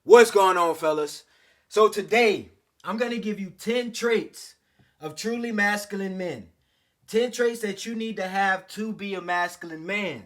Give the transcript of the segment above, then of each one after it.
What's going on, fellas? So today, I'm going to give you 10 traits of truly masculine men. 10 traits that you need to have to be a masculine man.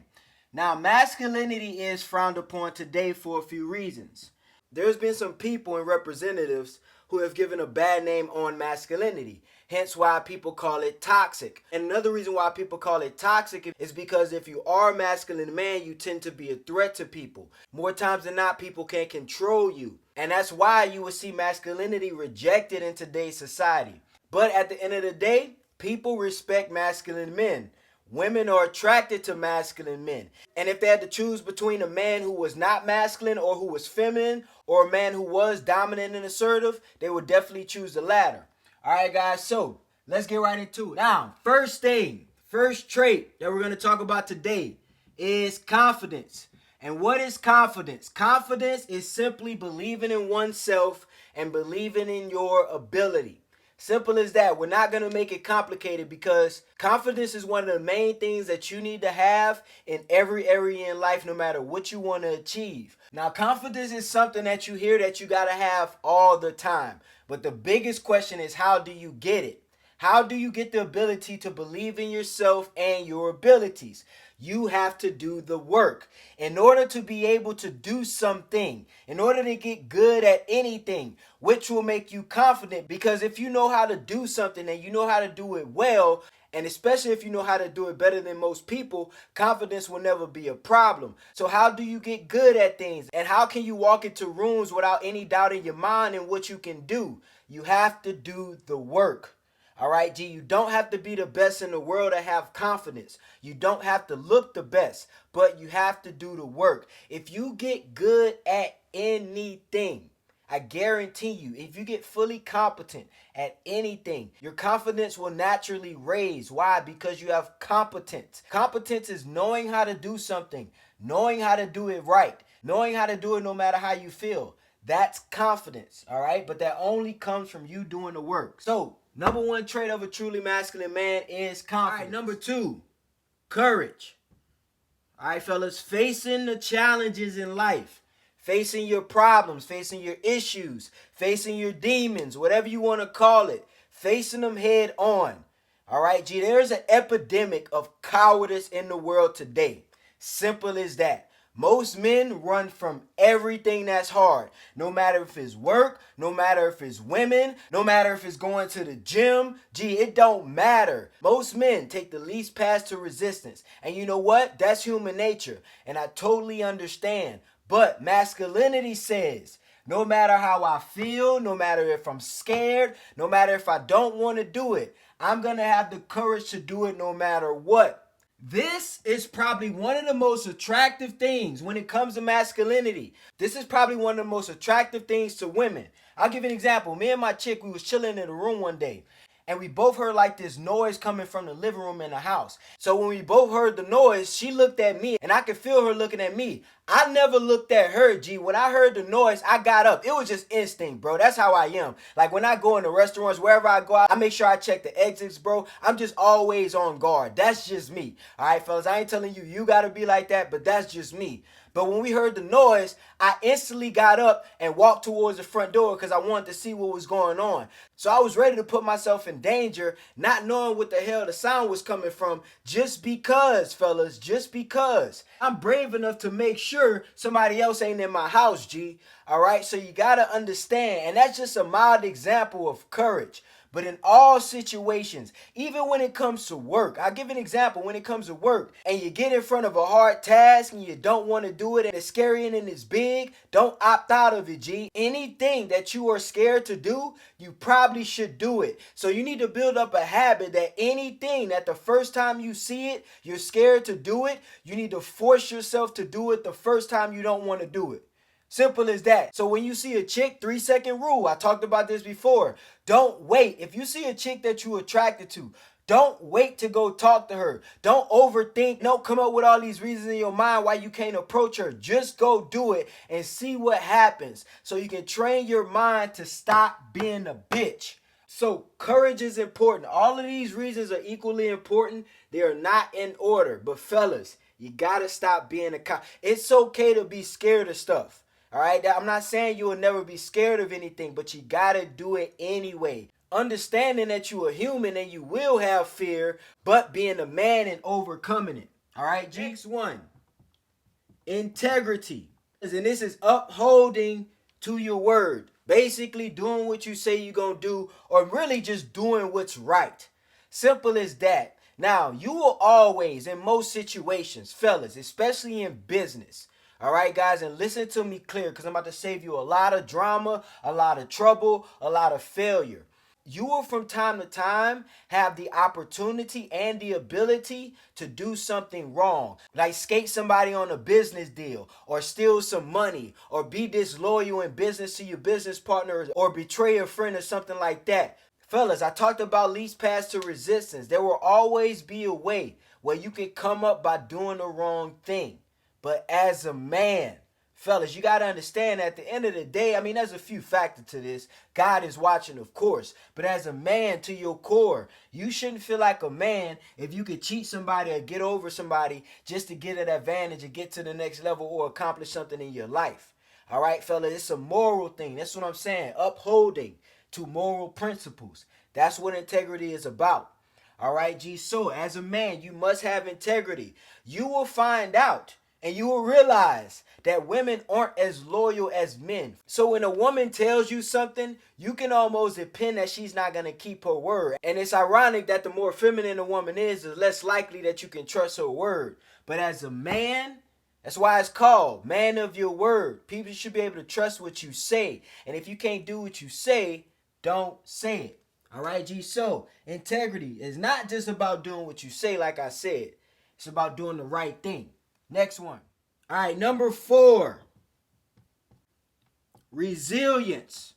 Now, masculinity is frowned upon today for a few reasons. There's been some people and representatives who have given a bad name on masculinity, hence why people call it toxic. And another reason why people call it toxic is because if you are a masculine man, you tend to be a threat to people. More times than not, people can control you. And that's why you will see masculinity rejected in today's society. But at the end of the day, people respect masculine men. Women are attracted to masculine men. And if they had to choose between a man who was not masculine or who was feminine or a man who was dominant and assertive, they would definitely choose the latter. All right, guys, so let's get right into it. Now, first trait that we're going to talk about today is confidence. And what is confidence? Confidence is simply believing in oneself and believing in your ability. Simple as that. We're not going to make it complicated because confidence is one of the main things that you need to have in every area in life, no matter what you want to achieve. Now, confidence is something that you hear that you got to have all the time. But the biggest question is, how do you get it? How do you get the ability to believe in yourself and your abilities? You have to do the work. In order to be able to do something, in order to get good at anything, which will make you confident, because if you know how to do something and you know how to do it well, and especially if you know how to do it better than most people, confidence will never be a problem. So how do you get good at things? And how can you walk into rooms without any doubt in your mind in what you can do? You have to do the work. All right, G, you don't have to be the best in the world to have confidence. You don't have to look the best, but you have to do the work. If you get good at anything, I guarantee you, if you get fully competent at anything, your confidence will naturally raise. Why? Because you have competence. Competence is knowing how to do something, knowing how to do it right, knowing how to do it no matter how you feel. That's confidence, all right? But that only comes from you doing the work. So, number one trait of a truly masculine man is confidence. All right, number two, courage. All right, fellas, facing the challenges in life, facing your problems, facing your issues, facing your demons, whatever you want to call it, facing them head on. All right, G, there's an epidemic of cowardice in the world today. Simple as that. Most men run from everything that's hard. No matter if it's work, no matter if it's women, no matter if it's going to the gym. Gee, it don't matter. Most men take the least path to resistance. And you know what? That's human nature. And I totally understand. But masculinity says, no matter how I feel, no matter if I'm scared, no matter if I don't want to do it, I'm going to have the courage to do it no matter what. This is probably one of the most attractive things when it comes to masculinity. This is probably one of the most attractive things to women. I'll give you an example. Me and my chick, we was chilling in a room one day. And we both heard like this noise coming from the living room in the house. So when we both heard the noise, she looked at me and I could feel her looking at me. I never looked at her, G. When I heard the noise, I got up. It was just instinct, bro. That's how I am. Like when I go into restaurants, wherever I go, I make sure I check the exits, bro. I'm just always on guard. That's just me. All right, fellas, I ain't telling you you got to be like that, but that's just me. But when we heard the noise, I instantly got up and walked towards the front door because I wanted to see what was going on. So I was ready to put myself in danger, not knowing what the hell the sound was coming from, just because, fellas, just because. I'm brave enough to make sure somebody else ain't in my house, G. All right, so you got to understand, and that's just a mild example of courage. But in all situations, even when it comes to work, I'll give an example. When it comes to work and you get in front of a hard task and you don't want to do it and it's scary and it's big, don't opt out of it, G. Anything that you are scared to do, you probably should do it. So you need to build up a habit that anything that the first time you see it, you're scared to do it, you need to force yourself to do it the first time you don't want to do it. Simple as that. So when you see a chick, 3-second rule. I talked about this before. Don't wait. If you see a chick that you're attracted to, don't wait to go talk to her. Don't overthink. Don't come up with all these reasons in your mind why you can't approach her. Just go do it and see what happens. So you can train your mind to stop being a bitch. So courage is important. All of these reasons are equally important. They are not in order. But fellas, you gotta stop being a cop. It's okay to be scared of stuff. All right, I'm not saying you will never be scared of anything, but you gotta do it anyway. Understanding that you are human and you will have fear, but being a man and overcoming it. All right, next one, integrity. And this is upholding to your word. Basically doing what you say you're going to do, or really just doing what's right. Simple as that. Now, you will always, in most situations, fellas, especially in business, all right, guys, and listen to me clear because I'm about to save you a lot of drama, a lot of trouble, a lot of failure. You will from time to time have the opportunity and the ability to do something wrong, like skate somebody on a business deal, or steal some money, or be disloyal in business to your business partners, or betray a friend or something like that. Fellas, I talked about least paths to resistance. There will always be a way where you can come up by doing the wrong thing. But as a man, fellas, you got to understand at the end of the day, I mean, there's a few factors to this. God is watching, of course. But as a man to your core, you shouldn't feel like a man if you could cheat somebody or get over somebody just to get an advantage and get to the next level or accomplish something in your life. All right, fellas, it's a moral thing. That's what I'm saying. Upholding to moral principles. That's what integrity is about. All right, G. So as a man, you must have integrity. You will find out and you will realize that women aren't as loyal as men. So when a woman tells you something, you can almost depend that she's not going to keep her word. And it's ironic that the more feminine a woman is, the less likely that you can trust her word. But as a man, that's why it's called man of your word. People should be able to trust what you say. And if you can't do what you say, don't say it. All right, G. So integrity is not just about doing what you say, like I said. It's about doing the right thing. Next one. All right, number 4. Resilience.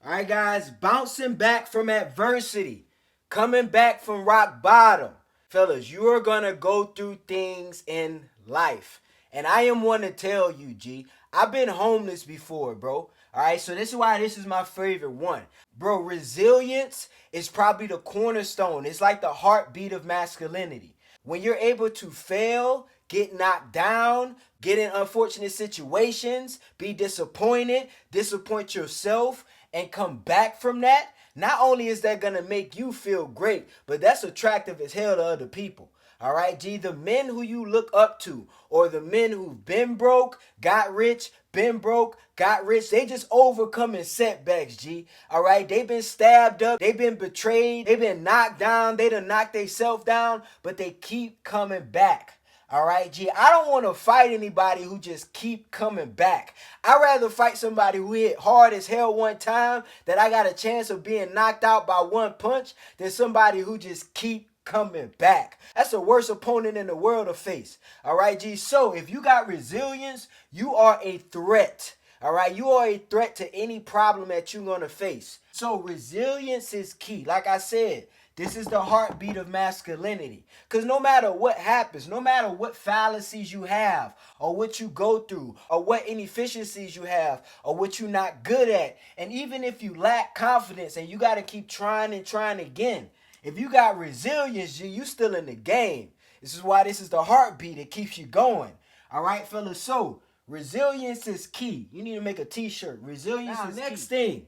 All right, guys, bouncing back from adversity. Coming back from rock bottom. Fellas, you are going to go through things in life. And I am one to tell you, G, I've been homeless before, bro. All right, so this is why this is my favorite one. Bro, resilience is probably the cornerstone. It's like the heartbeat of masculinity. When you're able to fail, get knocked down, get in unfortunate situations, be disappointed, disappoint yourself, and come back from that, not only is that going to make you feel great, but that's attractive as hell to other people. All right, G, the men who you look up to, or the men who've been broke, got rich, been broke, got rich, they just overcoming setbacks, G. All right, they've been stabbed up, they've been betrayed, they've been knocked down, they done knocked themselves down, but they keep coming back. All right, G, I don't want to fight anybody who just keep coming back. I'd rather fight somebody who hit hard as hell one time that I got a chance of being knocked out by one punch than somebody who just keep coming back. That's the worst opponent in the world to face. All right, G. So if you got resilience, you are a threat. All right, you are a threat to any problem that you're going to face. So resilience is key. Like I said, this is the heartbeat of masculinity. Because no matter what happens, no matter what fallacies you have, or what you go through, or what inefficiencies you have, or what you're not good at, and even if you lack confidence and you got to keep trying and trying again, if you got resilience, you still in the game. This is why this is the heartbeat that keeps you going. All right, fellas. So resilience is key. You need to make a t-shirt. Resilience is next thing.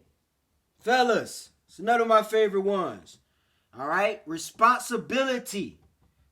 Fellas, it's another of my favorite ones. All right, responsibility.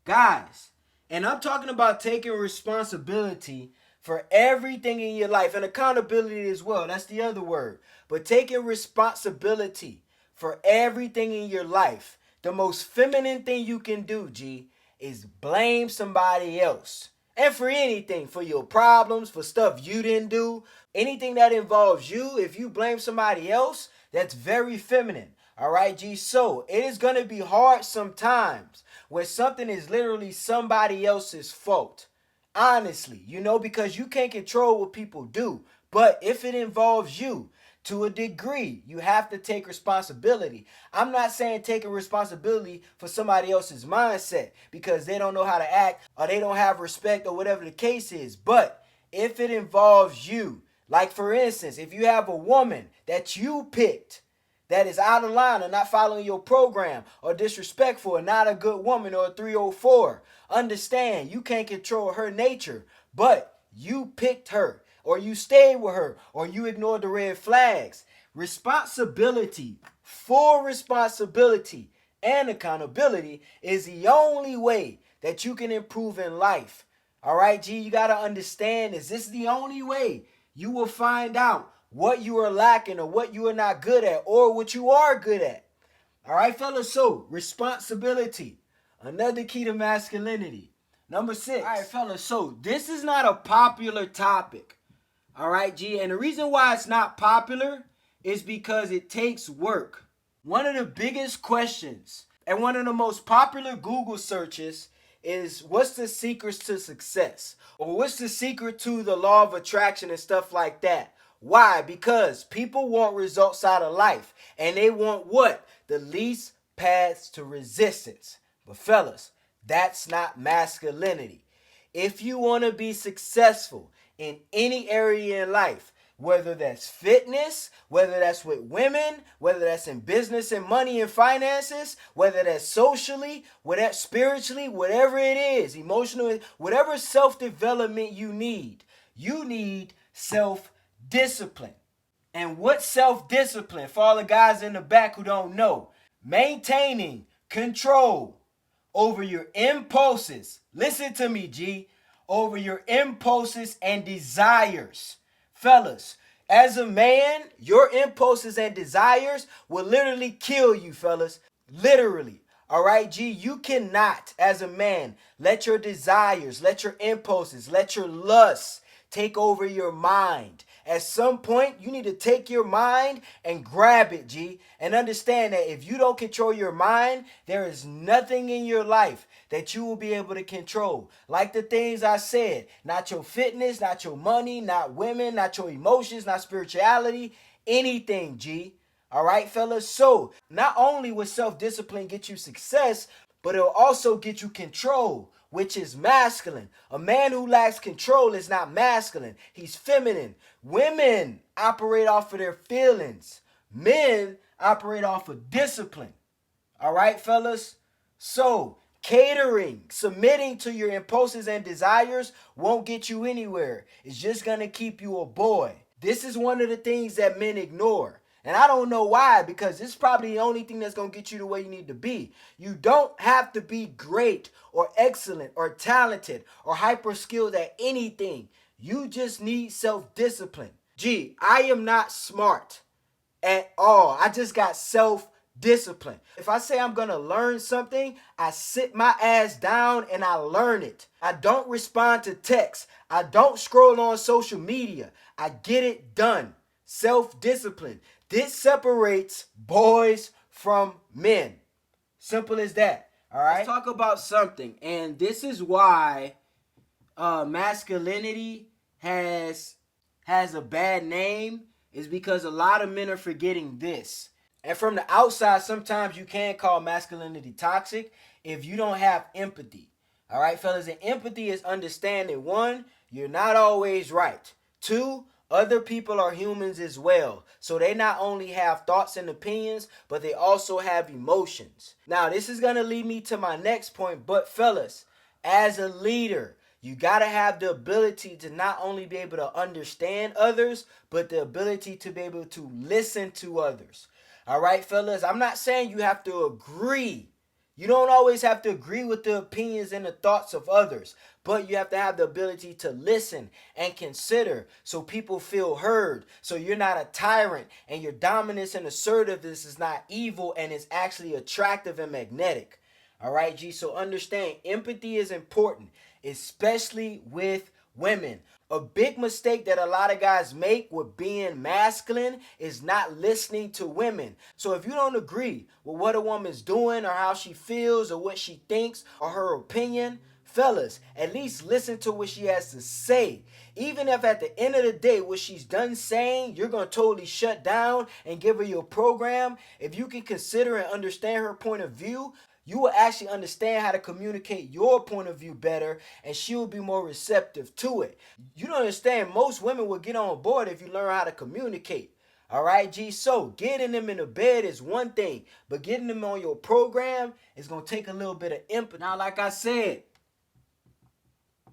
Guys, and I'm talking about taking responsibility for everything in your life, and accountability as well. That's the other word. But taking responsibility for everything in your life. The most feminine thing you can do, G, is blame somebody else. And for anything, for your problems, for stuff you didn't do, anything that involves you, if you blame somebody else, that's very feminine. All right, G. So it is going to be hard sometimes when something is literally somebody else's fault. Honestly, because you can't control what people do. But if it involves you, to a degree, you have to take responsibility. I'm not saying taking responsibility for somebody else's mindset because they don't know how to act or they don't have respect or whatever the case is. But if it involves you, like for instance, if you have a woman that you picked that is out of line or not following your program or disrespectful or not a good woman or a 304, understand you can't control her nature, but you picked her. or you stayed with her, or you ignored the red flags. Responsibility, full responsibility, and accountability is the only way that you can improve in life. All right, G, you got to understand this. This is the only way you will find out what you are lacking or what you are not good at or what you are good at. All right, fellas, so responsibility, another key to masculinity. Number 6. All right, fellas, so this is not a popular topic. All right, G, and the reason why it's not popular is because it takes work. One of the biggest questions and one of the most popular Google searches is what's the secrets to success? Or what's the secret to the law of attraction and stuff like that? Why? Because people want results out of life. And they want what? The least paths to resistance. But fellas, that's not masculinity. If you want to be successful in any area in life, whether that's fitness, whether that's with women, whether that's in business and money and finances, whether that's socially, whatever, spiritually, whatever it is, emotionally, whatever self-development you need self-discipline. And what self-discipline? For all the guys in the back who don't know, maintaining control over your impulses. Listen to me, G. Over your impulses and desires. Fellas, as a man, your impulses and desires will literally kill you, fellas. Literally. All right, G, you cannot, as a man, let your desires, let your impulses, let your lusts take over your mind. At some point, you need to take your mind and grab it, G, and understand that if you don't control your mind, there is nothing in your life that you will be able to control. Like the things I said, not your fitness, not your money, not women, not your emotions, not spirituality, anything, G. All right, fellas? So, not only will self-discipline get you success, but it'll also get you control, which is masculine. A man who lacks control is not masculine. He's feminine. Women operate off of their feelings. Men operate off of discipline. All right, fellas? So, catering, submitting to your impulses and desires won't get you anywhere. It's just going to keep you a boy. This is one of the things that men ignore. And I don't know why, because it's probably the only thing that's going to get you to where you need to be. You don't have to be great or excellent or talented or hyper skilled at anything. You just need self-discipline. Gee, I am not smart at all. I just got self-discipline. If I say I'm going to learn something, I sit my ass down and I learn it. I don't respond to texts. I don't scroll on social media. I get it done. Self-discipline. This separates boys from men. Simple as that. All right. Let's talk about something, and this is why masculinity has a bad name. Is because a lot of men are forgetting this. And from the outside, sometimes you can call masculinity toxic if you don't have empathy. All right, fellas. And empathy is understanding, one, you're not always right. Two, other people are humans as well. So they not only have thoughts and opinions, but they also have emotions. Now, this is going to lead me to my next point. But fellas, as a leader, you got to have the ability to not only be able to understand others, but the ability to be able to listen to others. All right, fellas, I'm not saying you have to agree. You don't always have to agree with the opinions and the thoughts of others, but you have to have the ability to listen and consider so people feel heard, so you're not a tyrant and your dominance and assertiveness is not evil and is actually attractive and magnetic. All right, G, so understand empathy is important, especially with women. A big mistake that a lot of guys make with being masculine is not listening to women. So if you don't agree with what a woman's doing or how she feels or what she thinks or her opinion, fellas, at least listen to what she has to say. Even if at the end of the day what she's done saying, you're going to totally shut down and give her your program. If you can consider and understand her point of view, you will actually understand how to communicate your point of view better, and she will be more receptive to it. You don't understand, most women will get on board if you learn how to communicate. All right, G? So getting them in the bed is one thing, but getting them on your program is going to take a little bit of empathy. Now, like I said,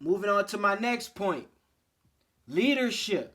moving on to my next point. Leadership.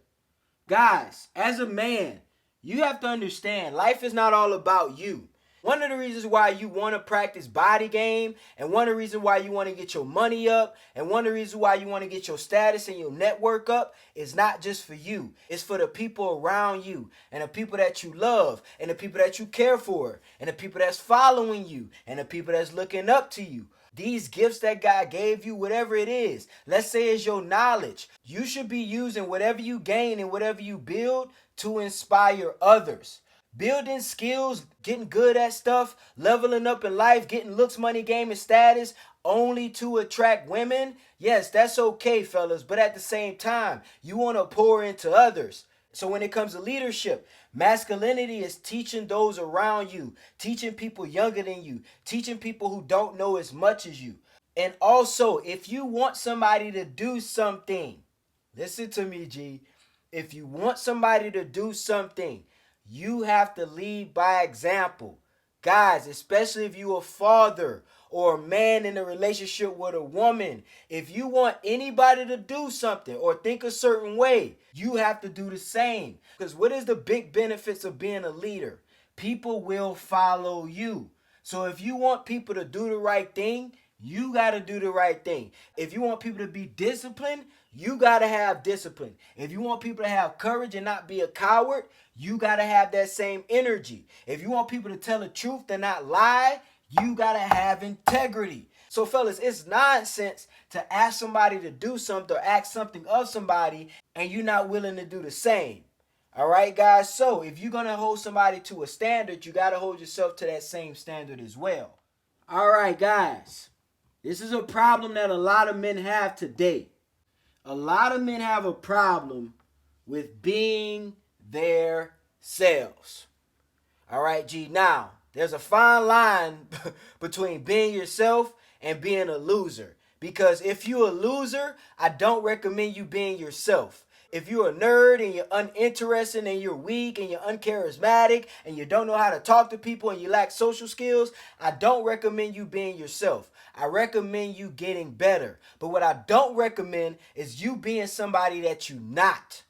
Guys, as a man, you have to understand life is not all about you. One of the reasons why you want to practice body game, and one of the reasons why you want to get your money up, and one of the reasons why you want to get your status and your network up is not just for you. It's for the people around you, and the people that you love, and the people that you care for, and the people that's following you, and the people that's looking up to you. These gifts that God gave you, whatever it is, let's say it's your knowledge. You should be using whatever you gain and whatever you build to inspire others. Building skills, getting good at stuff, leveling up in life, getting looks, money, game, and status only to attract women. Yes, that's okay, fellas. But at the same time, you want to pour into others. So when it comes to leadership, masculinity is teaching those around you, teaching people younger than you, teaching people who don't know as much as you. And also, if you want somebody to do something, listen to me, G. If you want somebody to do something, you have to lead by example. Guys, especially if you're a father or a man in a relationship with a woman, if you want anybody to do something or think a certain way, you have to do the same. Because what is the big benefits of being a leader? People will follow you. So if you want people to do the right thing, you got to do the right thing. If you want people to be disciplined, you got to have discipline. If you want people to have courage and not be a coward, you got to have that same energy. If you want people to tell the truth and not lie, you got to have integrity. So fellas, it's nonsense to ask somebody to do something or ask something of somebody and you're not willing to do the same. All right, guys? So if you're going to hold somebody to a standard, you got to hold yourself to that same standard as well. All right, guys. This is a problem that a lot of men have today. A lot of men have a problem with being their selves. All right, G. Now, there's a fine line between being yourself and being a loser. Because if you're a loser, I don't recommend you being yourself. If you're a nerd and you're uninterested and you're weak and you're uncharismatic and you don't know how to talk to people and you lack social skills, I don't recommend you being yourself. I recommend you getting better. But what I don't recommend is you being somebody that you're not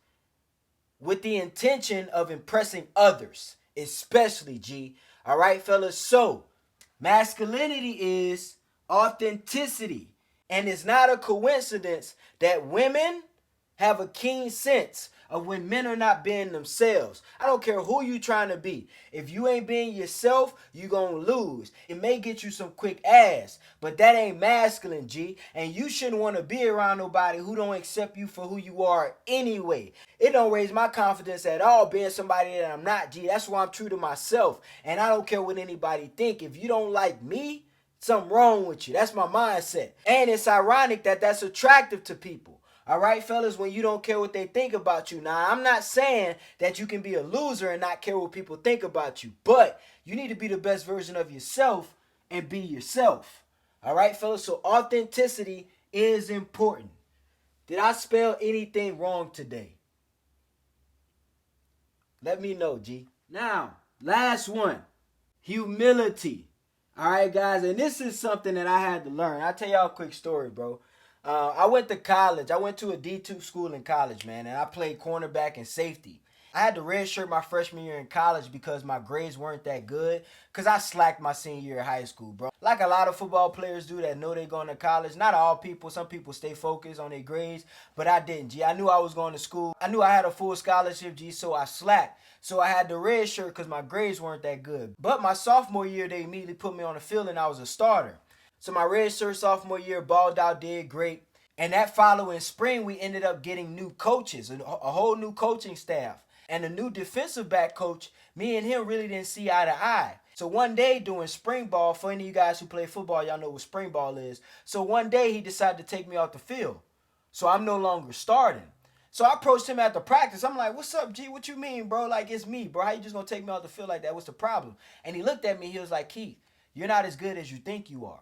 with the intention of impressing others, especially, G. All right, fellas? So, masculinity is authenticity. And it's not a coincidence that women have a keen sense of when men are not being themselves. I don't care who you trying to be. If you ain't being yourself, you gonna lose. It may get you some quick ass, but that ain't masculine, G. And you shouldn't want to be around nobody who don't accept you for who you are anyway. It don't raise my confidence at all being somebody that I'm not, G. That's why I'm true to myself. And I don't care what anybody think. If you don't like me, something wrong with you. That's my mindset. And it's ironic that that's attractive to people. All right, fellas, when you don't care what they think about you. Now, I'm not saying that you can be a loser and not care what people think about you, but you need to be the best version of yourself and be yourself. All right, fellas, so authenticity is important. Did I spell anything wrong today? Let me know, G. Now, last one, humility. All right, guys, and this is something that I had to learn. I'll tell y'all a quick story, bro. I went to college. I went to a D2 school in college, man, and I played cornerback and safety. I had to redshirt my freshman year in college because my grades weren't that good because I slacked my senior year of high school, bro. Like a lot of football players do that know they're going to college. Not all people. Some people stay focused on their grades, but I didn't, G. I knew I was going to school. I knew I had a full scholarship, G, so I slacked. So I had to redshirt because my grades weren't that good. But my sophomore year, they immediately put me on the field and I was a starter. So my redshirt sophomore year, balled out, did great. And that following spring, we ended up getting new coaches, a whole new coaching staff. And the new defensive back coach, me and him really didn't see eye to eye. So one day during spring ball, for any of you guys who play football, y'all know what spring ball is. So one day he decided to take me off the field. So I'm no longer starting. So I approached him after practice. I'm like, what's up, G? What you mean, bro? Like, it's me, bro. How you just going to take me off the field like that? What's the problem? And he looked at me. He was like, Keith, you're not as good as you think you are.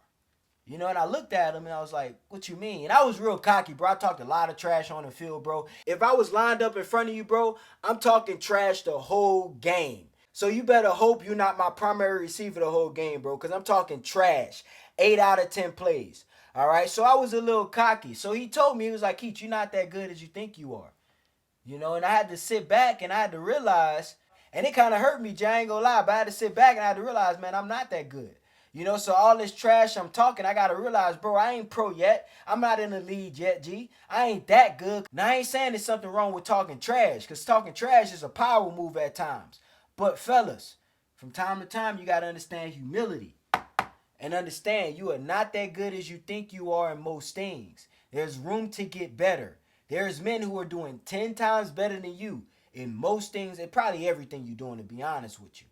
You know, and I looked at him and I was like, what you mean? And I was real cocky, bro. I talked a lot of trash on the field, bro. If I was lined up in front of you, bro, I'm talking trash the whole game. So you better hope you're not my primary receiver the whole game, bro, because I'm talking trash. 8 out of 10 plays. All right, so I was a little cocky. So he told me, he was like, Keith, you're not that good as you think you are. And I had to sit back and I had to realize, and it kind of hurt me, Jay, I ain't gonna lie, but I had to sit back and I had to realize, man, I'm not that good. So all this trash I'm talking, I gotta realize, bro, I ain't pro yet. I'm not in the league yet, G. I ain't that good. Now, I ain't saying there's something wrong with talking trash, because talking trash is a power move at times. But, fellas, from time to time, you gotta understand humility and understand you are not that good as you think you are in most things. There's room to get better. There's men who are doing 10 times better than you in most things and probably everything you're doing, to be honest with you.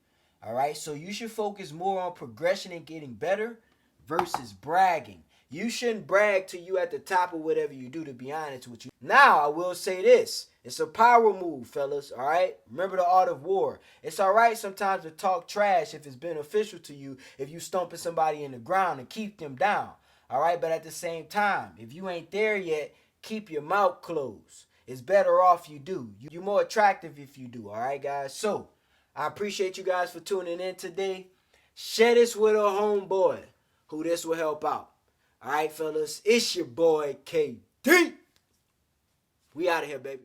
All right, so you should focus more on progression and getting better versus bragging. You shouldn't brag till you at the top of whatever you do, to be honest with you. Now, I will say this. It's a power move, fellas, all right? Remember the art of war. It's all right sometimes to talk trash if it's beneficial to you, if you stomping somebody in the ground and keep them down, all right? But at the same time, if you ain't there yet, keep your mouth closed. It's better off you do. You're more attractive if you do, all right, guys? So, I appreciate you guys for tuning in today. Share this with a homeboy who this will help out. All right, fellas, it's your boy KD. We out of here, baby.